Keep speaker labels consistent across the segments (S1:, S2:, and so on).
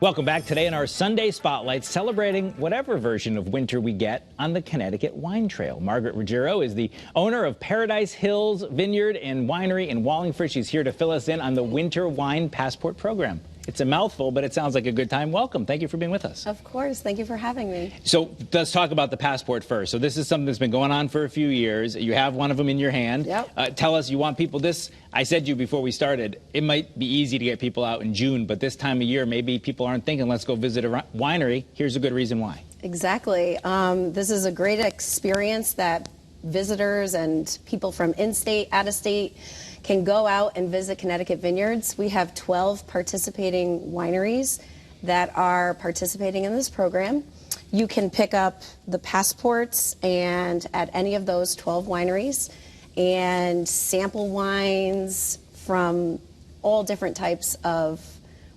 S1: Welcome back. Today in our Sunday Spotlight, celebrating whatever version of winter we get on the Connecticut Wine Trail. Margaret Ruggiero is the owner of Paradise Hills Vineyard and Winery in Wallingford. She's here to fill us in on the Winter Wine Passport program. It's a mouthful, but it sounds like a good time. Welcome. Thank you for being with us.
S2: Of course. Thank you for having me.
S1: So let's talk about the passport first. So this is something that's been going on for a few years. You have one of them in your hand.
S2: Yep.
S1: Tell us, you want people this. I said to you before we started, it might be easy to get people out in June, but this time of year, maybe people aren't thinking, let's go visit a winery. Here's a good reason why.
S2: Exactly. This is a great experience that visitors and people from in-state, out-of-state can go out and visit Connecticut Vineyards. We have 12 participating wineries that are participating in this program. You can pick up the passports and at any of those 12 wineries and sample wines from all different types of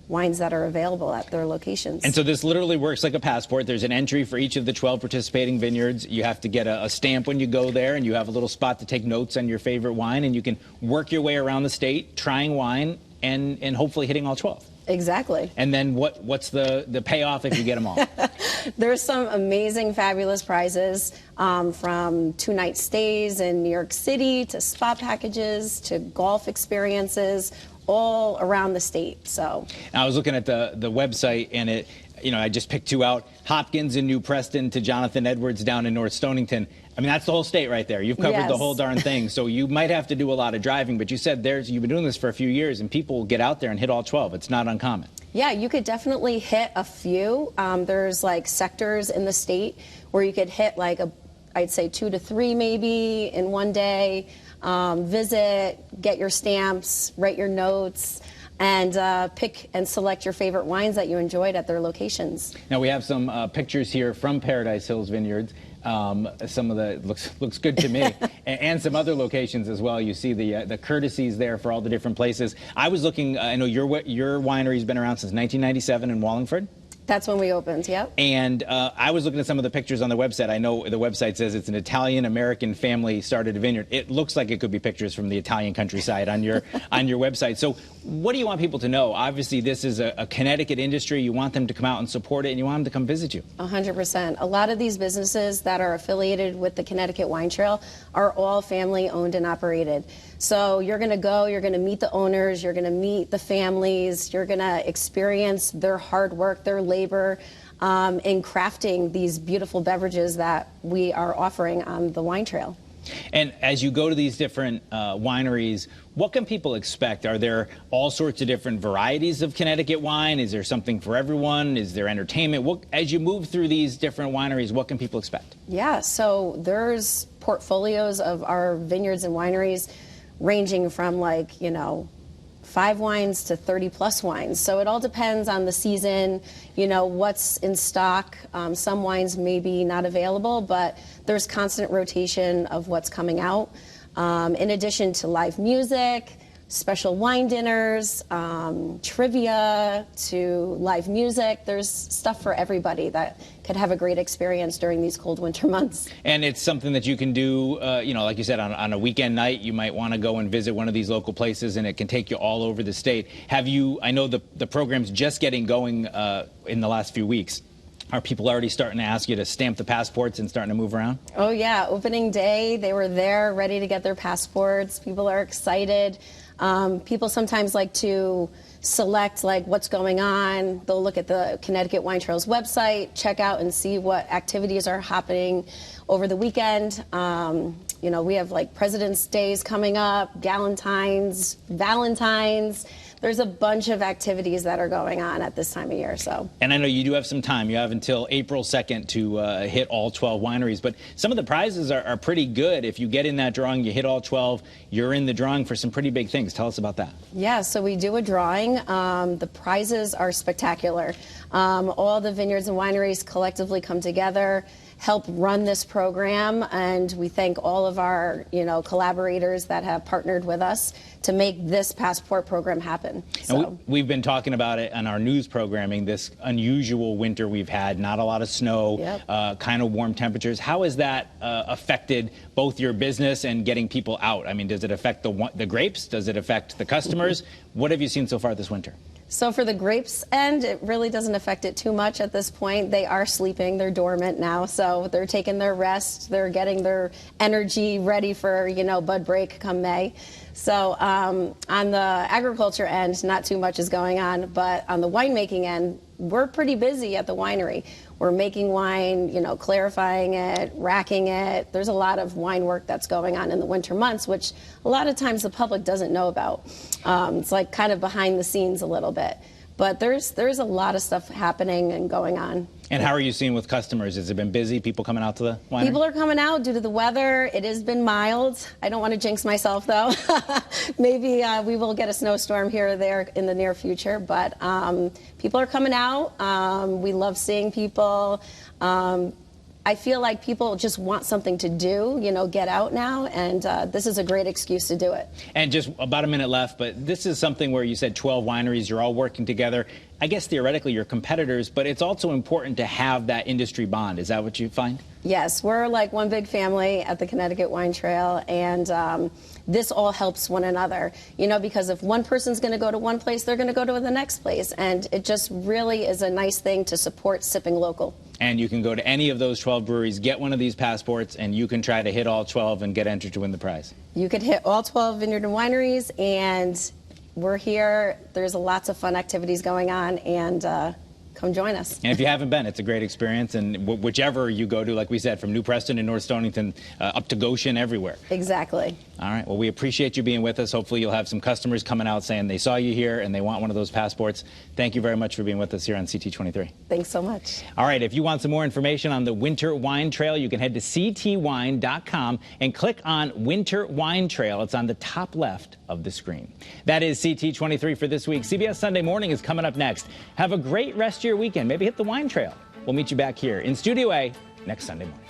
S2: wines that are available at their locations.
S1: And so this literally works like a passport. There's an entry for each of the 12 participating vineyards. You have to get a stamp when you go there, and you have a little spot to take notes on your favorite wine, and you can work your way around the state trying wine and hopefully hitting all 12.
S2: Exactly.
S1: And then what's the payoff if you get them all?
S2: There's some amazing, fabulous prizes from 2-night stays in New York City to spa packages to golf experiences all around the state. So
S1: I was looking at the website, and it, I just picked two out: Hopkins in New Preston to Jonathan Edwards down in North Stonington. I mean, that's the whole state right there. You've covered the whole darn thing. So you might have to do a lot of driving, but you said you've been doing this for a few years, and people get out there and hit all 12. It's not uncommon. Yeah,
S2: you could definitely hit a few. There's like sectors in the state where you could hit like I'd say 2 to 3 maybe in one day. Visit, get your stamps, write your notes, and pick and select your favorite wines that you enjoyed at their locations.
S1: Now we have some pictures here from Paradise Hills Vineyards. Some of the looks good to me, and some other locations as well. You see the courtesies there for all the different places. I was looking. I know your winery's been around since 1997 in Wallingford.
S2: That's when we opened, yep.
S1: And I was looking at some of the pictures on the website. I know the website says it's an Italian-American family started a vineyard. It looks like it could be pictures from the Italian countryside on your website. So what do you want people to know? Obviously, this is a Connecticut industry. You want them to come out and support it, and you want them to come visit you.
S2: 100%. A lot of these businesses that are affiliated with the Connecticut Wine Trail are all family-owned and operated. So you're going to go, you're going to meet the owners, you're going to meet the families, you're going to experience their hard work, their labor in crafting these beautiful beverages that we are offering on the wine trail.
S1: And as you go to these different wineries, what can people expect? Are there all sorts of different varieties of Connecticut wine? Is there something for everyone? Is there entertainment? As you move through these different wineries, what can people expect?
S2: Yeah, so there's portfolios of our vineyards and wineries ranging from 5 wines to 30+ wines. So it all depends on the season, what's in stock. Some wines may be not available, but there's constant rotation of what's coming out. In addition to live music, special wine dinners, trivia to live music. There's stuff for everybody that could have a great experience during these cold winter months.
S1: And it's something that you can do, like you said, on a weekend night. You might want to go and visit one of these local places, and it can take you all over the state. I know the program's just getting going in the last few weeks. Are people already starting to ask you to stamp the passports and starting to move around?
S2: Oh, yeah. Opening day, they were there ready to get their passports. People are excited. People sometimes like to select what's going on. They'll look at the Connecticut Wine Trail's website, check out and see what activities are happening over the weekend. We have President's Days coming up, Galentine's, Valentine's. There's a bunch of activities that are going on at this time of year.
S1: And I know you do have some time. You have until April 2nd to hit all 12 wineries. But some of the prizes are pretty good. If you get in that drawing, you hit all 12, you're in the drawing for some pretty big things. Tell us about that.
S2: Yeah, so we do a drawing. The prizes are spectacular. All the vineyards and wineries collectively come together, help run this program, and we thank all of our collaborators that have partnered with us to make this passport program happen.
S1: And we've been talking about it on our news programming, this unusual winter we've had, not a lot of snow, kind of warm temperatures. How has that affected both your business and getting people out? I mean, does it affect the grapes? Does it affect the customers? What have you seen so far this winter?
S2: So for the grapes end, it really doesn't affect it too much at this point. They are sleeping, they're dormant now, so they're taking their rest, they're getting their energy ready for, bud break come May. So on the agriculture end, not too much is going on, but on the winemaking end, we're pretty busy at the winery. We're making wine, clarifying it, racking it. There's a lot of wine work that's going on in the winter months, which a lot of times the public doesn't know about. It's like kind of behind the scenes a little bit. But there's a lot of stuff happening and going on.
S1: And how are you seeing with customers? Has it been busy? People coming out to the winery?
S2: People are coming out due to the weather. It has been mild. I don't want to jinx myself, though. Maybe we will get a snowstorm here or there in the near future. But people are coming out. We love seeing people. I feel like people just want something to do, get out now, and this is a great excuse to do it.
S1: And just about a minute left, but this is something where you said 12 wineries, you're all working together. I guess theoretically you're competitors, but it's also important to have that industry bond. Is that what you find?
S2: Yes, we're like one big family at the Connecticut Wine Trail, and this all helps one another, because if one person's going to go to one place, they're going to go to the next place, and it just really is a nice thing to support sipping local.
S1: And you can go to any of those 12 breweries, get one of these passports, and you can try to hit all 12 and get entered to win the prize.
S2: You could hit all 12 vineyard and wineries, and we're here. There's lots of fun activities going on, and come join us.
S1: And if you haven't been, it's a great experience, and whichever you go to, like we said, from New Preston and North Stonington up to Goshen, everywhere.
S2: Exactly.
S1: All right. Well, we appreciate you being with us. Hopefully you'll have some customers coming out saying they saw you here and they want one of those passports. Thank you very much for being with us here on CT23.
S2: Thanks so much.
S1: All right. If you want some more information on the Winter Wine Trail, you can head to ctwine.com and click on Winter Wine Trail. It's on the top left of the screen. That is CT23 for this week. CBS Sunday Morning is coming up next. Have a great rest of your weekend. Maybe hit the wine trail. We'll meet you back here in Studio A next Sunday morning.